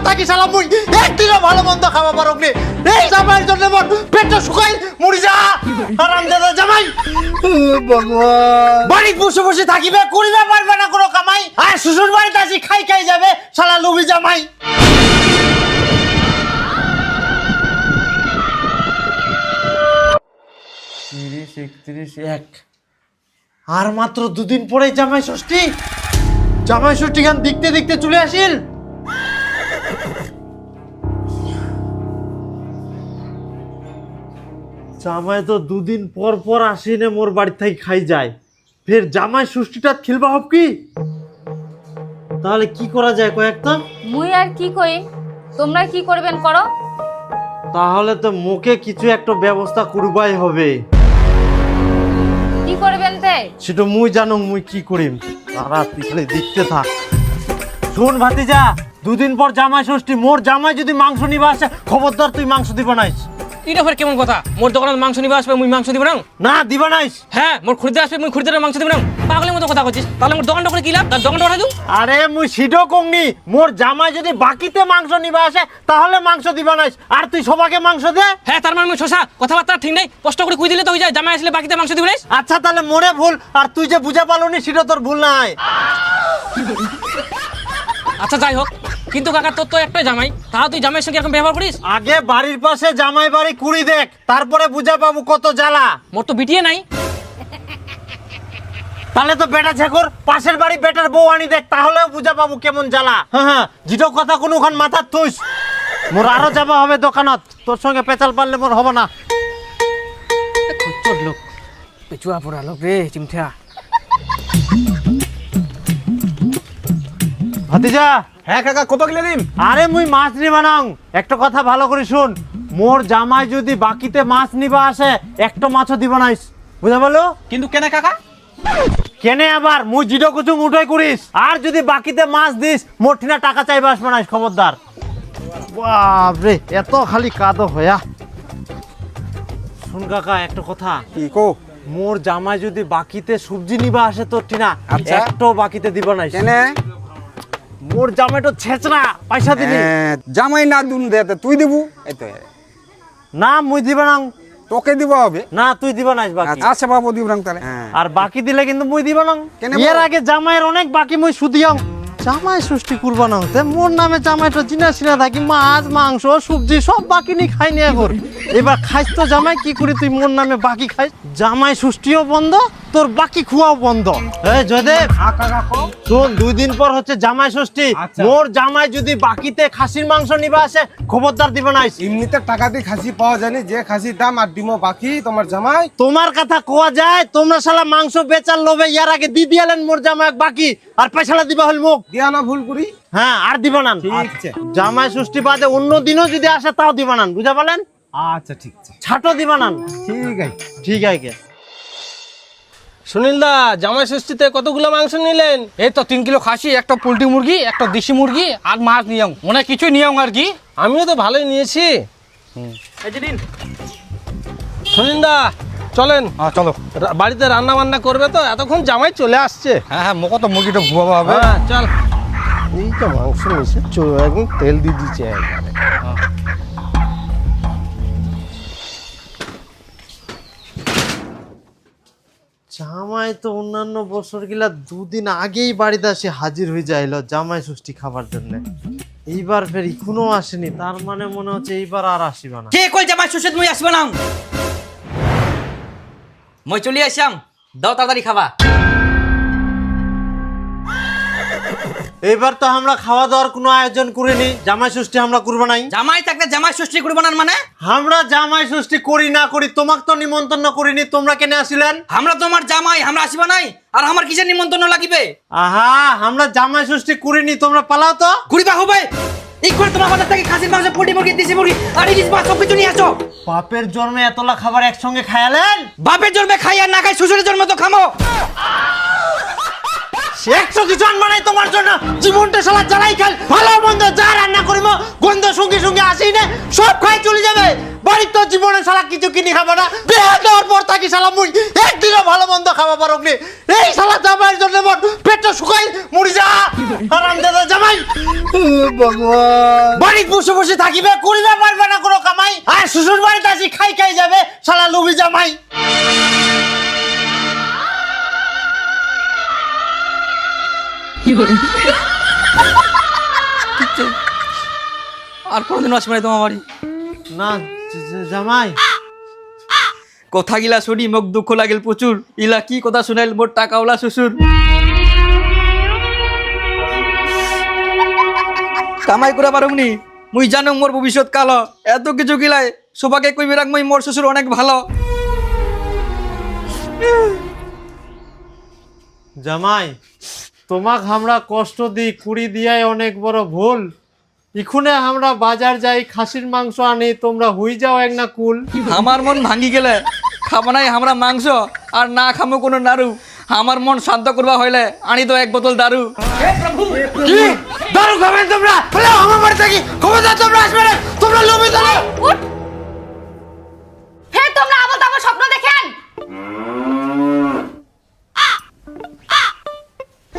থাকি শালা মুই একদিনও ভালো মন্দ খাওয়া পারক নি এই জামাইয়ের জন্য মোর পেটটা শুকাই মরি যা হারামজাদা জামাই ভগবান বাড়ি বসে বসে থাকিবে করিবে পারবে না কোনো কামাই আর শ্বশুর বাড়িতে আসি খাই খাই যাবে শালা লুবি জামাই 31 আর মাত্র দুদিন পরে জামাই ষষ্ঠী গান দেখতে দেখতে চলে আসিল জামাই তো দুদিন পর পর আসিনে মোর বাড়ি থেকে খাই যায় ফের জামাই ষষ্ঠীটা খেলবা হব কি তাহলে কি করা যায় কয়েকটা মুই আর কি কই তোমরা কি করবেন করো তাহলে তো মুখে কিছু একটা ব্যবস্থা করবাই হবে কি করবেন তে সেটা মুই জানো মুই কি করিম তারা তুই খালি দেখতে থাক শোন ভাতিজা দুদিন পর জামাই ষষ্ঠী মোর জামাই যদি মাংস নিবা আসে খবরদার তুই মাংস দিবা নাইস এটা ফের কেমন কথা মোর দোকানে মাংস নিবা আসবে মুই মাংস দিব না না দিবা নাইস হ্যাঁ মোর খরিদ্দার আসবে মুই খরিদ্দারের মাংস দিব না পাগলের মতো কথা কইছিস তাহলে মোর দোকানটা করে কি লাভ তার দোকানটা উঠাই দিও আরে মুই সিডো কংনি মোর জামাই যদি বাকিতে মাংস নিবা আসে তাহলে মাংস দিবা নাইস আর তুই সবাকে মাংস দে হ্যাঁ তার মানে মুই শশা কথাবার্তা ঠিক নেই কষ্ট করে কই দিলে তো হই যায় জামাই আসলে বাকিতে মাংস দিব না আচ্ছা তাহলে মোরে ভুল আর তুই যে বুঝা পালনি সেটা তোর ভুল নাই আচ্ছা যাই হোক কিন্তু কাকা তোর তো একটাই জামাই তাও তুই জামাইয়ের সঙ্গে এরকম ব্যবহার করিস আগে বাড়ির পাশে জামাই বাড়ি কুড়ি দেখ তারপরে বুঝা পাবো কত জ্বালা মোর তো বিটিয়ে নাই তাহলে তো বেটা ঝেকর পাশের বাড়ি বেটার বউ আনি দেখ তাহলেও বুঝা পাবো কেমন জ্বালা হ্যাঁ যেটা কথা কোনোখান মাথার থুস মোর আরো যাবা হবে দোকানত তোর সঙ্গে পেঁচাল পারলে মোর হবে না খচ্চর লোক পেচুয়া পড়া লোক রে চিমঠা ভাতিজা হ্যাঁ কাকা কত কিলো দিন আরে মুই মাছ নিবা নাও একটা কথা ভালো করে শুন মোর জামাই যদি বাকিতে মাছ নিবা আসে একটা মাছও দিবা নাইস বুঝা বলো কিন্তু কেনে কাকা কেনে আবার মুই জিডো কুচুং উঠাই করিস আর যদি বাকিতে মাছ দিস মোর ঠিনা টাকা চাইবা আসবে নাইস খবরদার বাপরে এত খালি কাদো হয়া শুন কাকা একটা কথা কি কো মোর জামাই যদি বাকিতে সবজি নিবা আসে তোর ঠিনা আচ্ছা। একটাও বাকিতে দিবা নাইস কেনে মোর জামাই তো ছেচরা পয়সা দিলি জামাই না দুন দে তুই দিবু এই তো না মুই দিবা না তোকে দিব হবে না তুই দিবা নাইস বাকি আচ্ছা বাবু দিব রং তাহলে আর বাকি দিলে কিন্তু মুই দিবা না কেনে এর বাবু? আগে জামাইয়ের অনেক বাকি মুই সুদিয়াম জামাই ষষ্ঠী করবা না তে মোর নামে জামাইটা চিনা চিনা থাকি মাছ মাংস সবজি সব বাকি নি খাই নিয়ে কর এবার খাইস তো জামাই কি করি তুই মোর নামে বাকি খাইস জামাই ষষ্ঠীও বন্ধ তোর বাকি খুয়াও বন্ধ এই জয়দেব শোন 2 দিন পর হচ্ছে জামাই ষষ্ঠী আচ্ছা। মোর জামাই যদি বাকিতে খাসির মাংস নিবা আসে খবরদার দিবা নাইস এমনিতে টাকা দিয়ে খাসি পাওয়া যায়নি যে খাসির দাম আর ডিমও বাকি তোমার জামাই তোমার কথা কোয়া যায় তোমরা শালা মাংস বেচার লোভে ইয়ার আগে দি দিয়ালেন মোর জামাই বাকি আর পয়সালা দিবা হল মুখ দিয়া না ভুল করি হ্যাঁ আর দিবা না ঠিক আছে জামাই ষষ্ঠী বাদে অন্য দিনও যদি আসে তাও দিবা না বুঝা পালেন আচ্ছা ঠিক আছে ছাটো দিবা না ঠিক আছে ঠিক আছে সুনীল দা জামাই ষষ্ঠীতে কতগুলো মাংস নিলেন? এই তো 3 কিলো খাসি একটা পোল্ট্রি মুরগি একটা দেশি মুরগি আর মাছ নিয়ম অনেক কিছু নিয়ম আর কি আমিও তো ভালোই নিয়েছি। সুনীল দা চলেন চলো বাড়িতে রান্না বান্না করবে তো এতক্ষণ জামাই চলে আসছে। হ্যাঁ মোকে তো মুরগিটা ভুয়াবো হবে হ্যাঁ চল এই তো মাংস নিয়েছে একদম তেল দিয়ে দিচ্ছে একবারে। জামাই তো অন্যান্য বছর গিলা 2 দিন আগেই বাড়িতে আসে হাজির হয়ে যাইলো জামাই ষষ্ঠী খাবার জন্য এইবার ফের এখনো আসেনি তার মানে মনে হচ্ছে এইবার আর আসিবা না কে কই জামাই শ্বশুর মুই আসব না মই চলি আসাম দাও তাড়াতাড়ি খাবা এইবার তো আমরা খাওয়া দাওয়ার কোনো আয়োজন করিনি জামাই ষষ্ঠী আমরা করবো নাই জামাই থাকলে জামাই ষষ্ঠী করব না মানে আমরা জামাই ষষ্ঠী করি না করি তোমাকে তো নিমন্ত্রণ করিনি তোমরা কেন আসিলেন আমরা তোমার জামাই আমরা আসিব নাই আর আমার কিসের নিমন্ত্রণ লাগিবে আহা আমরা জামাই ষষ্ঠী করিনি তোমরা পালাও তো ঘুরিবা হবে এই করে তোমার বাজার থেকে খাসির মাংস পোল্ট্রি মুরগি দেশি মুরগি আর ইলিশ মাছ সব কিছু নিয়ে আসো বাপের জন্মে এতলা খাবার একসঙ্গে খায়ালেন বাপের জন্মে খাই আর না খাই শ্বশুরের জন্মে তো খামো 100 কিছু আনবা নাই তোমার জন্য জীবনটা শালা জ্বালাই খাল ভালো মন্দ যা রান্না করিব গন্ধ সঙ্গে সঙ্গে আসি না সব খাই চলে যাবে বাড়ির তো জীবনে শালা কিছু কিনি খাবো না, বিয়া দেওয়ার পর থাকি শালা মুই একদিনও ভালো মন্দ খাওয়া পারক নি। এই শালা জামাইয়ের জন্য মোর পেটটা শুকাই মরি যা হারামজাদা জামাই। ভগবান, বাড়ি বসে বসে থাকিবে, করিবে পারবে না কোনো কামাই, আর শ্বশুর বাড়িতে আসি খাই খাই যাবে শালা লুবি জামাই। আর কোনোদিন আসবে না তোমার বাড়ি। না জামাই, কথা গিলা শুনি মোক দুঃখ লাগিল প্রচুর। ইলা কি কথা শুনাইল মোর টাকাওয়ালা শ্বশুর। কামাই করে পারুমনি, মুই জানো মোর ভবিষ্যৎ কালো। এত কিছু গিলাই সবাকে কইবে রাখ মুই মোর শ্বশুর অনেক ভালো। জামাই তোমাক আমরা কষ্ট দিই, কুড়ি দিয়াই অনেক বড় ভুল। ইখুনে আমরা বাজার যাই, খাসির মাংস আনি, তোমরা হই যাও এক না কুল। আমার মন ভাঙ্গি গেলে খাবো নাই আমরা মাংস, আর না খামো কোনো নাড়ু। আমার মন শান্ত করবা হইলে আনি তো এক বোতল দারু। কি দারু খাবেন তোমরা? বলে আমার বাড়ি থাকি খবরদার তোমরা আসবে না, তোমরা লোভী দলে। উঠ! ফের তোমরা আবল তাবল স্বপ্ন দেখেন।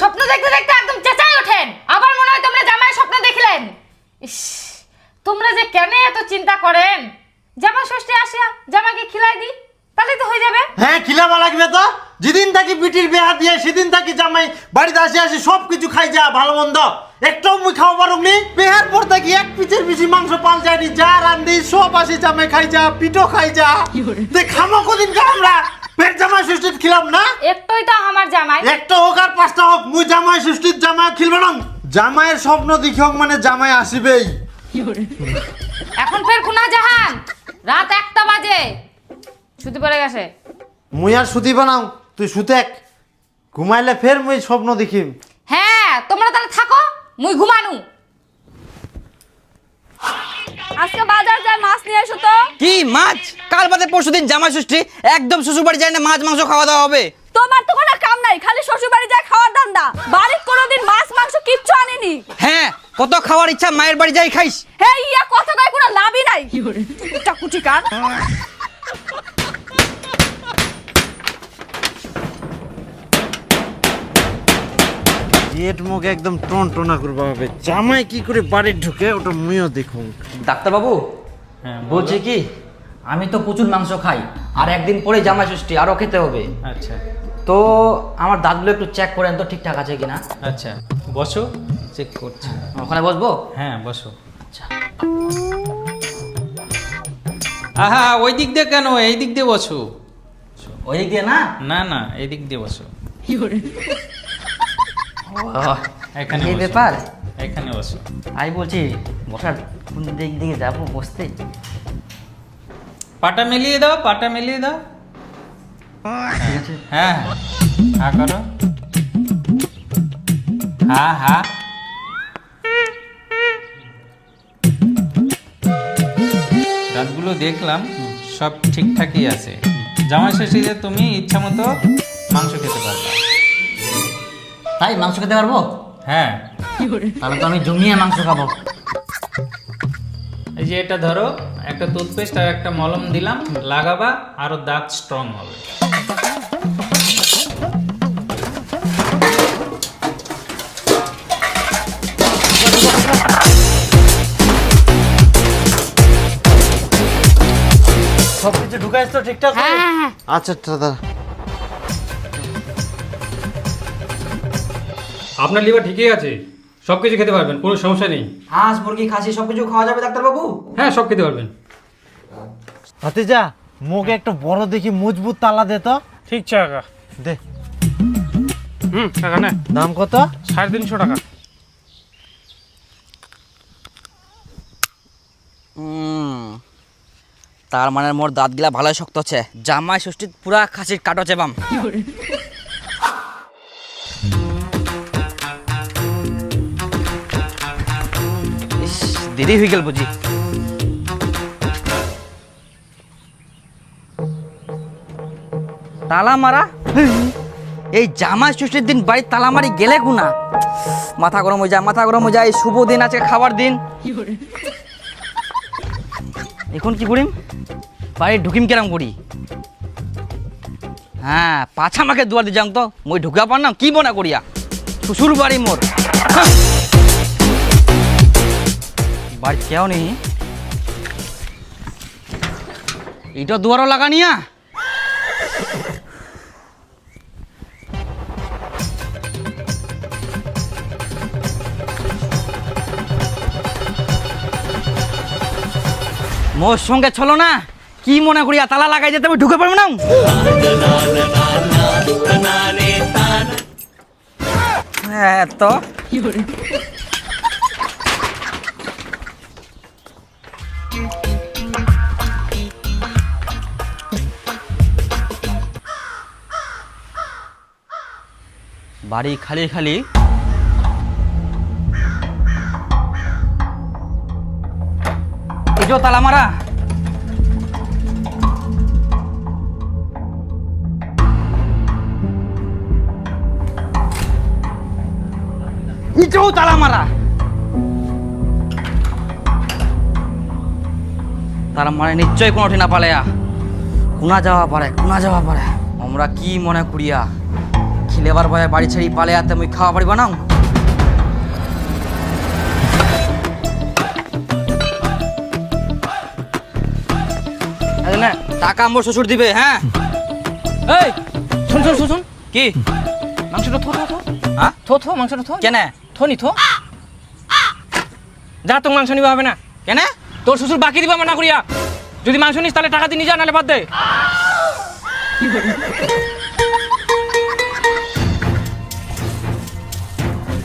স্বপ্ন দেখতে দেখতে একদম চেঁচাই ওঠেন, আবার মনে হয় তোমরা জামাইয়ের স্বপ্ন দেখলেন। ইস, তোমরা যে কেন এত চিন্তা করেন? জামাই ষষ্ঠী আসিয়া জামাইকে খিলাই দি, তাহলেই তো হয়ে যাবে। হ্যাঁ খিলাবা লাগবে তো, যেদিন থাকি বিটির বিয়া দিয়ে সেদিন থাকি জামাই বাড়িতে আসি আসি সব কিছু খাই যা ভালো মন্দ, একটাও মুই খাওয়া পারুক নি। বিহার পর থাকি এক পিচের বেশি মাংস পাল যায়নি, যা রান্ধি সব আসি জামাই খাই যা, পিঠো খাই যা। তে খামো কদিন কা আমরা? পেট জামাই ষষ্ঠীত খিলাম না, একটাই তো আমার জামাই। একটা হোক আর পাঁচটা হোক, মুই জামাই ষষ্ঠীত জামাই খিলবে না। জামাইয়ের স্বপ্ন দেখি হোক মানে জামাই আসিবেই। এখন ফের কুনা জাহান, রাত 1টা বাজে, ছুটি পড়ে গেছে। মুই আর সুতি বানাও, তুই সুতেক, ঘুমাইলে ফের মুই স্বপ্ন দেখিম। হ্যাঁ তোমরা তাহলে থাকো, মুই ঘুমানু। আজকে বাজার যায়, মাছ নিয়ে এসো তো। কি মাছ? কাল বাদে পরশুদিন জামাই ষষ্ঠী, একদম শ্বশুর বাড়ি যায় না মাছ মাংস খাওয়া দাওয়া হবে। তোমার তো কোনো কাম নাই, খালি শ্বশুর বাড়ি যায় খাওয়ার ধান্দা। বাড়ির কোনোদিন মাছ মাংস কিচ্ছু আনিনি। হ্যাঁ, কত খাওয়ার ইচ্ছা মায়ের বাড়ি যাই খাইস। হে ইয়া কথা কয় কোনো লাভই নাই। টাকুটি কান। জেট মুখে একদম টন টনা করবা হবে। জামাই কি করে বাড়ি ঢুকে ওটা মুইও দেখুন। ডাক্তারবাবু, বলছি কি আমি তো প্রচুর মাংস খাই, আর একদিন পরে জামাই ষষ্ঠী আরও খেতে হবে। আচ্ছা তো আমার দাঁতগুলো একটু চেক করেন তো ঠিকঠাক আছে কিনা। আচ্ছা, বসো, চেক করছি। ওখানে বসবো? হ্যাঁ বসো। আচ্ছা, আহা, ওই দিক দিয়ে কেন, এই দিক দিয়ে বসো। ওই দিক দিয়ে না? না না, এই দিক দিয়ে বসো। এখানে এই বসো। ব্যাপার। এখানে বসো। আমি বলছি বসার কোন দিক দিকে যাবো বসতে? পাটা মিলিয়ে দাও, পাটা মিলিয়ে দাও। ঠিক আছে। হ্যাঁ হ্যাঁ করো। হ্যাঁ হ্যাঁ, দাঁতগুলো দেখলাম সব ঠিকঠাকই আছে। জামাই ষষ্ঠীতে তুমি ইচ্ছা মতো মাংস খেতে পারবে। তাই মাংস খেতে পারবো? হ্যাঁ, তাহলে তো আমি জমিয়ে মাংস খাবো। এই যে এটা ধরো, একটা টুথপেস্ট আর একটা মলম দিলাম, লাগাবা, আরো দাঁত স্ট্রং হবে। সব কিছু ঢুকাইছ তো ঠিকঠাক? হ্যাঁ হ্যাঁ হ্যাঁ। আচ্ছা দাদা, আপনার লিভার ঠিকই আছে, সব কিছু খেতে পারবেন, কোনো সমস্যা নেই। হাঁস মুরগি খাসি সবকিছু খাওয়া যাবে ডাক্তারবাবু? হ্যাঁ, সব খেতে পারবেন। ভাতিজা মুখ একটা বড় দেখি মজবুত তালা দে তো। ঠিক আছে কাকা। দে। কাকা না, দাম কত? 350 টাকা। তার মানে মোর দাঁতগুলা ভালোই শক্ত আছে। জামাই ষষ্ঠী পুরা খাসির কাটো চেবাম। ইস, দেরি হয়ে গেল বুঝি। তালা মারা? এই জামাই ষষ্ঠীর দিন বাড়ির তালা মারি গেলে গুনা। মাথা গরম হয়ে যায়, মাথা গরম হয়ে যায়। শুভ দিন, আজকে খাবার দিন। এখন কি করিম বাড়ি ঢুকিম কেরাম করি হ্যাঁ পাছা আমাকে দুয়ার দিয়ে যাং তো মই ঢুকা পারলাম কি মনে করিয়া শ্বশুর বাড়ি মোর বাড়ি কেউ নেই এটা দুয়ারও লাগানিয়া মোর সঙ্গে চলো না কি মনে করিয়া তালা লাগাই যেতে আমি ঢুকে পারবো না হ্যাঁ তো বাড়ি খালি খালি এই যে তালা মারা ইটাও তালা মারা তারা মানে নিশ্চয়ই কোনোটি না পালেয়া কোনা যাওয়া পারে আমরা কি মনে করিয়া খিলেবার ভয়ে বাড়ি ছেড়ে পালেয়াতে মুই খাওয়া পারিব না টাকা আমার শ্বশুর দিবে হ্যাঁ এই শুন শুন শুন শুন কি মাংসটা থো থো থো হ্যাঁ থো থো মাংসটা থো কেন থো নি থো যা তোর মাংস নিবা হবে না কেন তোর শ্বশুর বাকি দিবা মানা করিয়া যদি মাংস নিস তাহলে টাকা দিয়ে নিয়ে যা নাহলে বাদ দে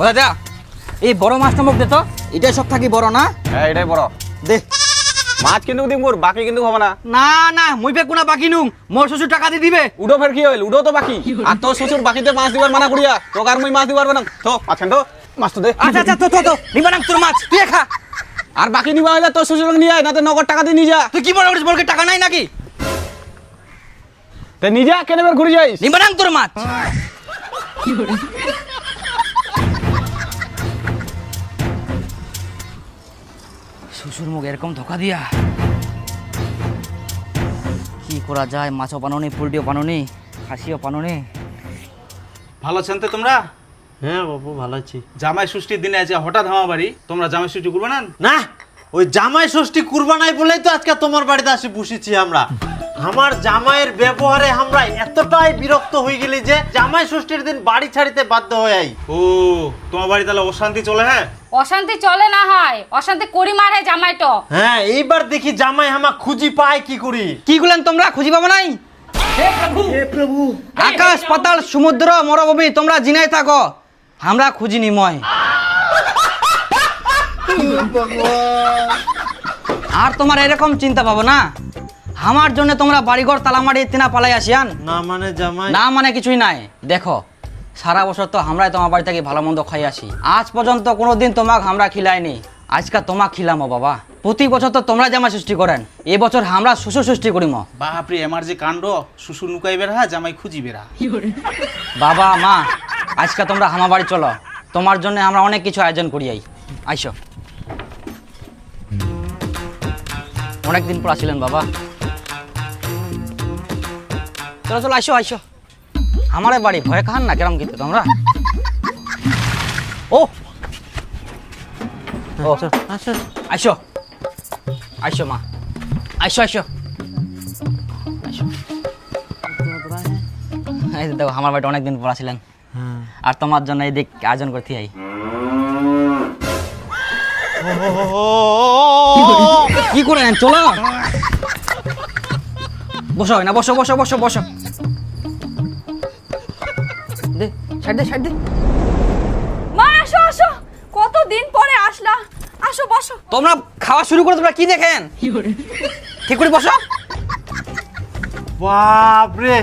ওরা যা এই বড় মাছটা মুখ দে তো এটাই সব থাকি বড় না হ্যাঁ এটাই বড় দে মাছ কিন্তু দিম মোর বাকি কিন্তু হবে না না না মুই বে কোনা বাকি নুম মোর শ্বশুর টাকা দিয়ে দিবে উডো ফের কি হইল উডো তো বাকি আর তোর শ্বশুর বাকিতে মাছ দিবার মানা করিয়া তোকে আর মুই মাছ দিবার না তো মাছেন তো মাছ তো দে আচ্ছা আচ্ছা তো তো তো নিবা না তোর মাছ তুই খা আর বাকি নিবা হইলে তোর শ্বশুর নিয়ে আয় না তো নগদ টাকা দিয়ে নিয়ে যা তুই কি মনে করিস মোর কি টাকা নাই নাকি তে নিয়ে যা কেন এবার ঘুরে যাইস নিবা না তোর মাছ শ্বশুর মুখ এরকম ধোকা দিয়া কি করা যায় মাছও পানোনি পোলট্রিও পানোনি খাসিও পানোনি ভালো আছেন তো তোমরা হ্যাঁ বাবু ভালো আছি। জামাই ষষ্ঠীর দিনে আছে হঠাৎ আমার বাড়ি তোমরা জামাই ষষ্ঠী করবে না না ওই জামাই ষষ্ঠী কুরবানাই বলেই তো আজকে তোমার বাড়িতে আসি বসেছি আমরা। আমার জামাইয়ের ব্যবহারে আমরা এতটাই বিরক্ত হয়ে গেলি যে জামাই ষষ্ঠীর দিন বাড়ি ছাড়িতে বাধ্য হয়ে আই। ও তোমার বাড়ি তাহলে অশান্তি চলে হ্যাঁ অশান্তি চলে না হয় অশান্তি করি মারে জামাইটো হ্যাঁ এইবার দেখি জামাই হামা খুঁজি পায় কি করি। কি করলেন তোমরা খুঁজি পাবো নাই আকাশ পাতাল সমুদ্র মরুভূমি তোমরা জিনাই থাকো আমরা খুঁজি নিময় আর তোমার এরকম চিন্তা পাবো না আমার জন্য তোমরা বাড়িঘর তালামারি তিনা পালাই আসিয়ান না মানে জামাই না মানে কিছুই নাই দেখো সারা বছর তো আমরাই তোমার বাড়ি থেকে ভালো মন্দ খাই আসি আজ পর্যন্ত কোনোদিন তোমাকে আমরা খিলাইনি আজকে তোমাকে খিলামো বাবা প্রতি বছর তো তোমরা জামাই সৃষ্টি করেন এবছর আমরা শ্বশুর সৃষ্টি করিম বাপরে আমার যে কাণ্ড শ্বশুর নুকাই বেড়া জামাই খুঁজি বেড়া বাবা মা আজকে তোমরা আমার বাড়ি চলো তোমার জন্য আমরা অনেক কিছু আয়োজন করি আইসো অনেকদিন পর আসিলেন বাবা চলো চলো আইসো আইসো আমার বাড়ি ভয় খান না কেরম কিন্তু তোমরা ও আচ্ছা আইসো আইসো মা আইসো আইসো আইসো এই দেখো আমার বাড়িতে অনেকদিন পর আসিলেন আর তোমার জন্য এই দিক আয়োজন করতে আই কি করে চলো বসো না বসো বসো বসো বসো দে সাইড দে সাইড দে মা আসো আসো কতদিন পরে আসলা আসো বসো তোমরা খাওয়া শুরু করে তোমরা কি দেখেন ঠিক করে বসো বাপরে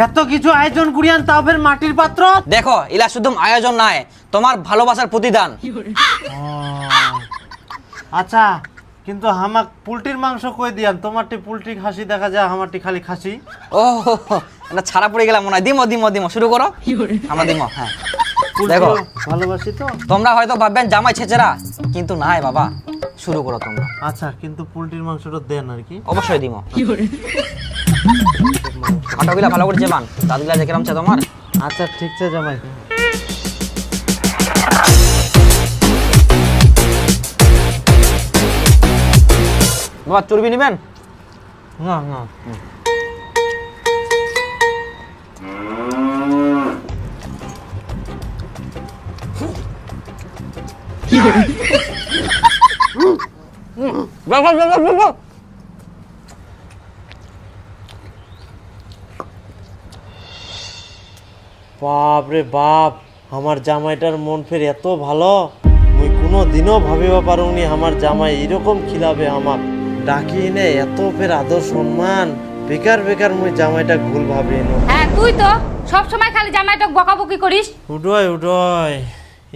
এত কিছু আয়োজন করিয়ান তাও ফের মাটির পাত্র দেখো ইলা শুধু আয়োজন নাই তোমার ভালোবাসার প্রতিদান আচ্ছা কিন্তু হামাক পোলট্রির মাংস কই দিয়ান তোমারটি পোলট্রি খাসি দেখা যায় আমারটি খালি খাসি ও এটা ছাড়া পড়ে গেলাম মনে হয় দিমো দিমো দিমো শুরু করো আমরা দিমো হ্যাঁ দেখো ভালোবাসি তো তোমরা হয়তো ভাববেন জামাই ছেচেরা কিন্তু নাই বাবা শুরু করো তোমরা। আচ্ছা কিন্তু পোলট্রির মাংসটা দেন আর কি। অবশ্যই দিমো। কাটাগুলা ভালো করে চেবান, দাদুগুলা যে কেরাম চা তোমার। আচ্ছা ঠিক আছে জামাই। বাবা চর্বি নেবেন? না না বাপ রে বাপ, আমার জামাইটার মন ফের এত ভালো, মুই কোনো দিনও ভাবিবা পারুনি আমার জামাই এরকম খিলাবে আমাক। ডাকি নে এত ফের আদর সম্মান, বেকার বেকার মুই জামাইটা ভুল ভাবি নো। হ্যাঁ তুই তো সব সময় খালি জামাইটা বকাবকি করিস। উডয় উডয়,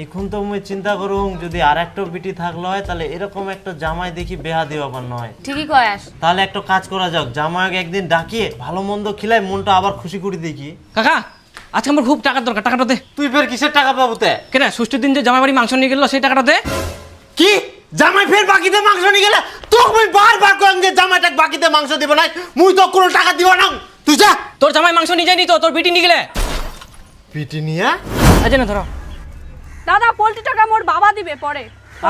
এখন তো মুই চিন্তা করুম যদি আর একটা বিটি থাকলো হয় তাহলে এরকম একটা জামাই দেখি বেহা দিবা পার নয়। ঠিকই কয়াস। তাহলে একটা কাজ করা যাক, জামাইকে একদিন ডাকিয়ে ভালো মন্দ খিলাই মনটা আবার খুশি করে দেখি। কাকা আজকে আমার খুব টাকার দরকার, টাকাটা দে। তুই ফের কিসের টাকা পাবো তে? কেন ষষ্ঠীর দিন যে জামাই বাড়ি মাংস নিয়ে গেল সেই টাকাটা দে। কি জামাই ফের বাকিতে মাংস নিয়ে গেলে তোকে মুই বারবার কইম যে জামাইটা বাকিতে মাংস দিব না, মুই তো কোনো টাকা দিব না। তুই যা। তোর জামাই মাংস নিয়ে যায়নি তো, তোর বিটি নিয়ে গেলে। বিটি নিয়ে আচ্ছা না ধরো। দাদা পোল্ট্রি টাকা মোর বাবা দিবে পরে।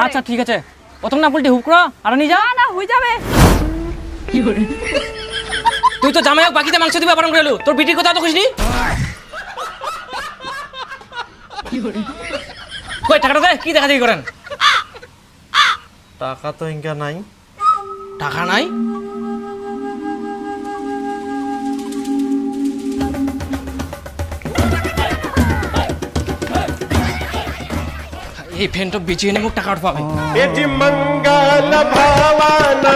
আচ্ছা ঠিক আছে, প্রথম না বলতে হুক করো আর নিয়ে যা। না না হয়ে যাবে। তুই তো জামাই বাকিতে মাংস দিবে পালন করে এলু, তোর বিটির কথা তো খুশনি। কই টাকাটা দে, কি দেখা দেখি করেন। টাকা তো ইনকা নাই। টাকা নাই? এই ফ্যানটা বেঁচে এনে মোক টাকা পাবে। এটি মঙ্গল ভাবানা